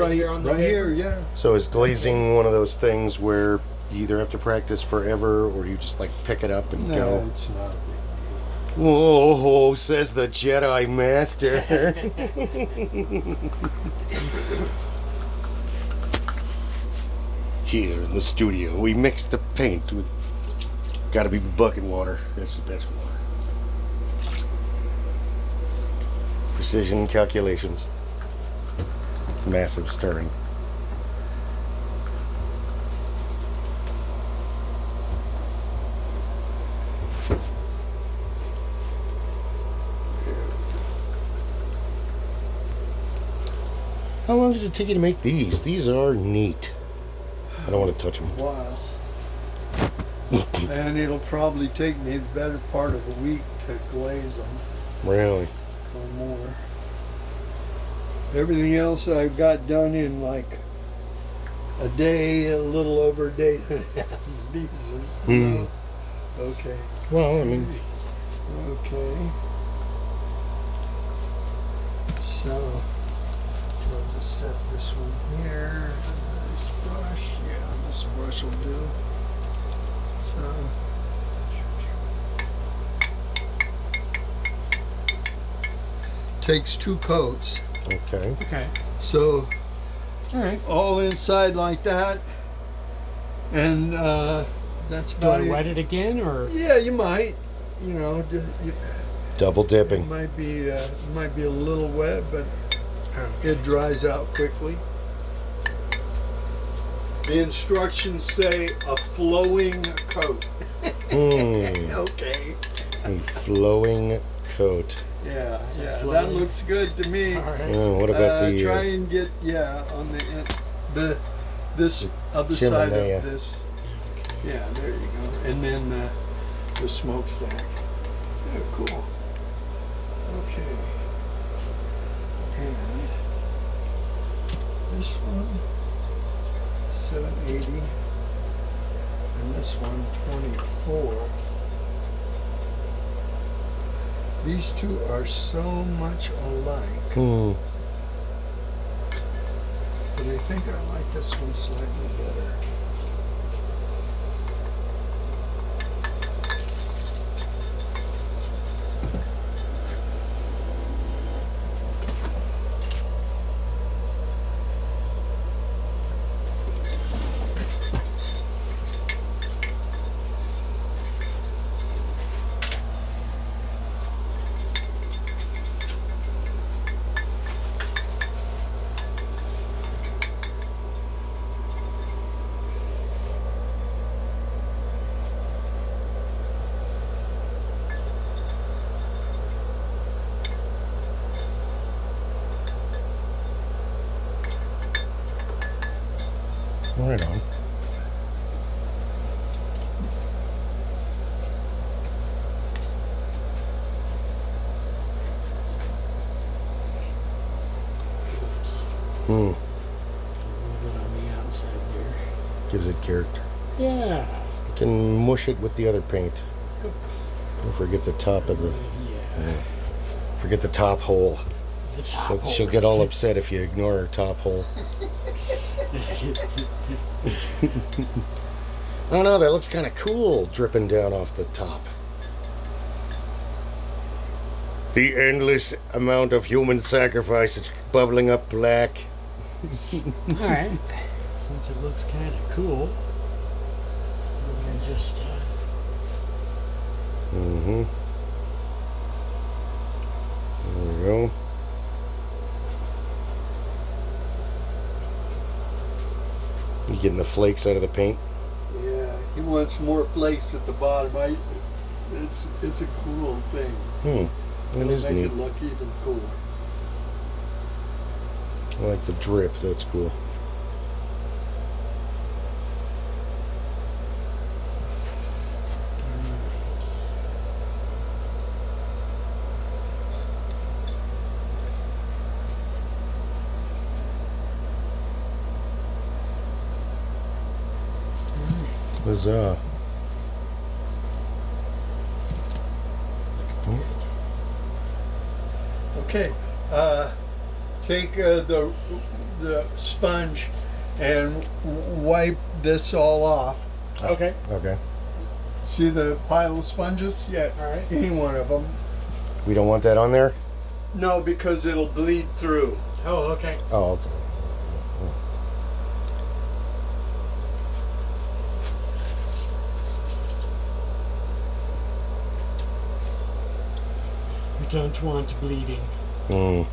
here on the right paper? here, yeah. So is glazing one of those things where you either have to practice forever or you just like pick it up and No, go? it's not a big Whoa, says the Jedi Master. Here in the studio, we mix the paint with. Gotta be bucket water. That's the best water. Precision calculations. Massive stirring. How long does it take you to make these? These are neat. I don't want to touch them. while. And it'll probably take me the better part of a week to glaze them Really? or more. Everything else I got done in like a day, a little over a day and a half. These is, okay. Well, I mean, Okay. So, we'll just set this one here. This brush, yeah, this brush will do. So, takes 2 coats. okay. Okay. So, All right. all inside like that. And that's Do I about wet it. it again, or? Yeah, you might. You know, Double it dipping. might be a little wet, but it dries out quickly. The instructions say a flowing coat. Okay. A flowing coat. Yeah, yeah, that flowing. looks good to me. All right. What about Try and get on this other side Chimenea. of this. Yeah, there you go. And then the smokestack. Yeah, cool. Okay. And this one, 780. And this one, 24. These two are so much alike. But I think I like this one slightly better. Right on. A little bit on the outside there. Gives it character. Yeah. You can mush it with the other paint. Don't forget the top of the. Yeah. Forget the top hole. The top hole. She'll get all upset if you ignore her top hole. Oh no, that looks kind of cool, dripping down off the top. The endless amount of human sacrifice is bubbling up black. All right. Since it looks kind of cool, we'll just. There we go. You getting the flakes out of the paint? Yeah, he wants more flakes at the bottom. It's a cool thing. It It'll is make neat. it look even cooler. I like the drip. That's cool. Huzzah. Okay, take the the sponge and wipe this all off. Okay. Okay. See the pile of sponges? Yeah. All right. Any one of them. We don't want that on there? No, because it'll bleed through. Oh, okay. Oh, okay. We don't want bleeding. Mm.